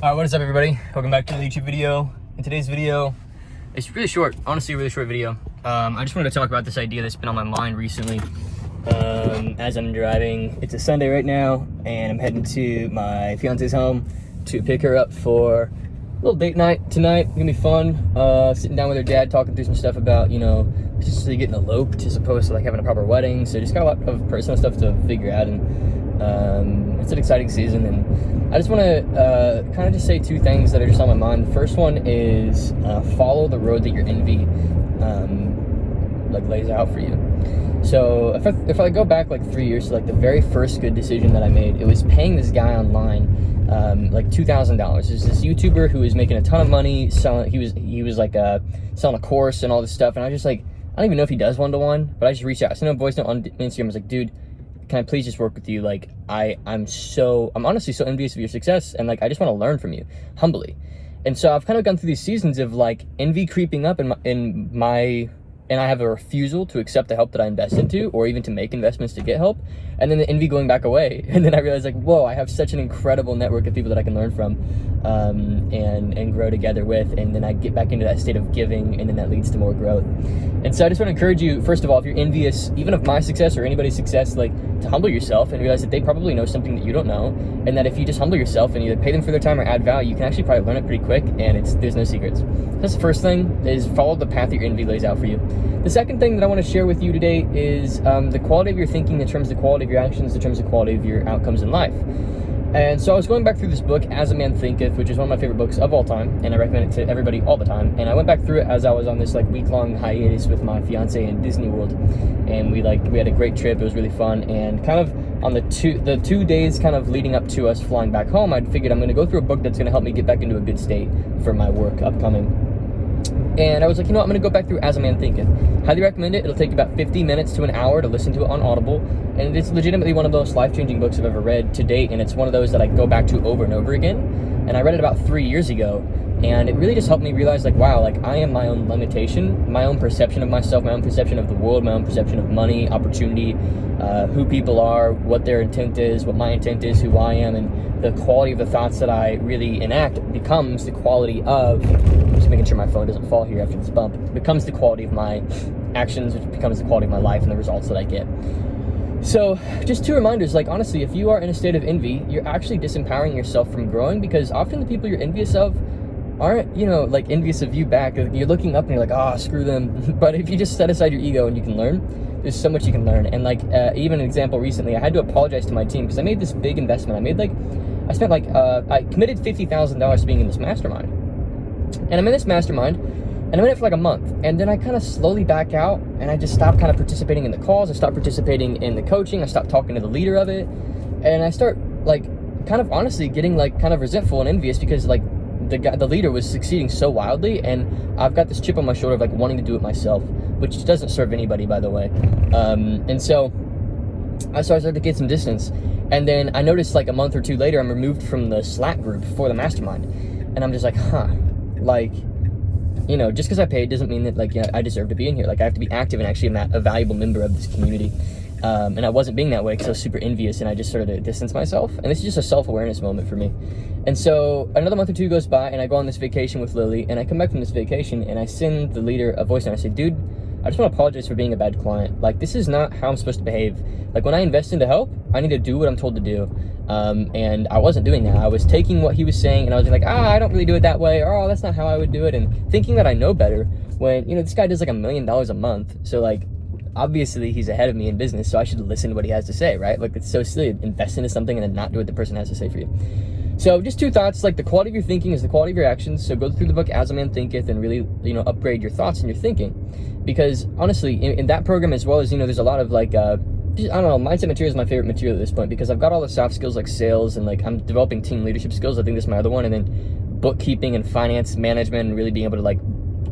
Alright, what is up everybody? Welcome back to the YouTube video. In today's video, it's really short, honestly a really short video. I just wanted to talk about this idea that's been on my mind recently as I'm driving. It's a Sunday right now, and I'm heading to my fiance's home to pick her up for a little date night tonight. It's gonna be fun, sitting down with her dad, talking through some stuff about, potentially getting eloped as opposed to like having a proper wedding. So just got a lot of personal stuff to figure out, and it's an exciting season, and I just want to kind of just say two things that are just on my mind. The first one is follow the road that your envy lays out for you. So if I go back like 3 years to like the very first good decision that I made, it was paying this guy online like $2,000. There's this YouTuber who was making a ton of money selling. He was like selling a course and all this stuff, and I was just like, I don't even know if he does one-to-one, but I just reached out. I sent him a voice note on Instagram. I was like, dude, can I please just work with you? Like, I'm honestly so envious of your success, and like I just want to learn from you humbly. And so I've kind of gone through these seasons of like envy creeping up and I have a refusal to accept the help that I invest into, or even to make investments to get help, and then the envy going back away. And then I realized like, whoa, I have such an incredible network of people that I can learn from and grow together with, and then I get back into that state of giving, and then that leads to more growth. And so I just want to encourage you, first of all, if you're envious even of my success or anybody's success, like to humble yourself and realize that they probably know something that you don't know, and that if you just humble yourself and either pay them for their time or add value, you can actually probably learn it pretty quick, and there's no secrets. That's the first thing, is follow the path that your envy lays out for you. The second thing that I want to share with you today is the quality of your thinking determines the quality of your actions, determines the quality of your outcomes in life. And so I was going back through this book, As a Man Thinketh, which is one of my favorite books of all time, and I recommend it to everybody all the time. And I went back through it as I was on this like week-long hiatus with my fiance in Disney World, and we had a great trip. It was really fun, and kind of on the two days kind of leading up to us flying back home, I figured I'm going to go through a book that's going to help me get back into a good state for my work upcoming. And I was like, I'm going to go back through As a Man Thinketh. Highly recommend it. It'll take about 50 minutes to an hour to listen to it on Audible. And it's legitimately one of the most life-changing books I've ever read to date. And it's one of those that I go back to over and over again. And I read it about 3 years ago. And it really just helped me realize, like, wow, like I am my own limitation, my own perception of myself, my own perception of the world, my own perception of money, opportunity, who people are, what their intent is, what my intent is, who I am, and the quality of the thoughts that I really enact becomes the quality of, I'm just making sure my phone doesn't fall here after this bump, it becomes the quality of my actions, which becomes the quality of my life and the results that I get. So just two reminders, like honestly, if you are in a state of envy, you're actually disempowering yourself from growing, because often the people you're envious of aren't, like envious of you back. You're looking up and you're like, screw them. But if you just set aside your ego and you can learn, there's so much you can learn. And like even an example recently, I had to apologize to my team because I made this big investment. I committed $50,000 to being in this mastermind, and I'm in this mastermind, and I'm in it for like a month, and then I kind of slowly back out, and I just stopped kind of participating in the calls. I stopped participating in the coaching. I stopped talking to the leader of it, and I start like kind of honestly getting like kind of resentful and envious because like the leader was succeeding so wildly, and I've got this chip on my shoulder of like wanting to do it myself, which doesn't serve anybody, by the way. And so I started to get some distance, and then I noticed like a month or two later, I'm removed from the Slack group for the mastermind, and I'm just like, just because I paid doesn't mean that like I deserve to be in here. Like I have to be active and actually a valuable member of this community. And I wasn't being that way because I was super envious, and I just started to distance myself. And this is just a self-awareness moment for me. And so another month or two goes by, and I go on this vacation with Lily, and I come back from this vacation, and I send the leader a voice note. I say, dude, I just want to apologize for being a bad client. Like, this is not how I'm supposed to behave. Like, when I invest into help, I need to do what I'm told to do. And I wasn't doing that. I was taking what he was saying, and I was like, I don't really do it that way, or that's not how I would do it, and thinking that I know better when, this guy does like $1 million a month. So like, obviously he's ahead of me in business, so I should listen to what he has to say, right? Like, it's so silly, invest into something and then not do what the person has to say for you. So just two thoughts, like the quality of your thinking is the quality of your actions. So go through the book As a Man Thinketh and really, upgrade your thoughts and your thinking. Because honestly, in that program, as well as, there's a lot of like, mindset material is my favorite material at this point, because I've got all the soft skills like sales, and like I'm developing team leadership skills. I think that's my other one. And then bookkeeping and finance management, and really being able to like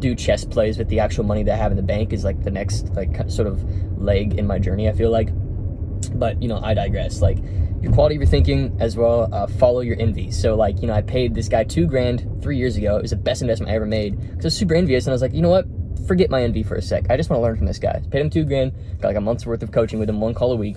do chess plays with the actual money that I have in the bank is like the next like sort of leg in my journey, I feel like. But I digress. Like, your quality of your thinking as well, follow your envy. So like, I paid this guy $2,000 3 years ago. It was the best investment I ever made because I was super envious, and I was like, you know what, forget my envy for a sec. I just want to learn from this guy. Paid him $2,000, got like a month's worth of coaching with him, one call a week.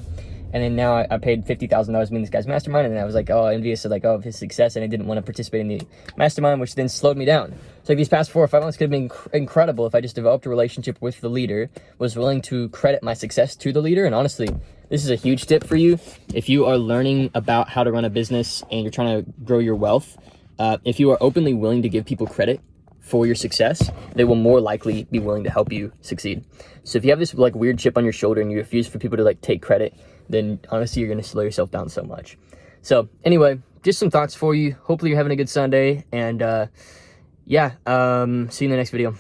And then now I paid $50,000 in this guy's mastermind, and then I was like, oh, envious of his success, and I didn't want to participate in the mastermind, which then slowed me down. So like these past 4 or 5 months could have been incredible if I just developed a relationship with the leader, was willing to credit my success to the leader. And honestly, this is a huge tip for you. If you are learning about how to run a business and you're trying to grow your wealth, if you are openly willing to give people credit for your success, they will more likely be willing to help you succeed. So if you have this like weird chip on your shoulder and you refuse for people to like take credit, then honestly, you're going to slow yourself down so much. So anyway, just some thoughts for you. Hopefully you're having a good Sunday, and see you in the next video.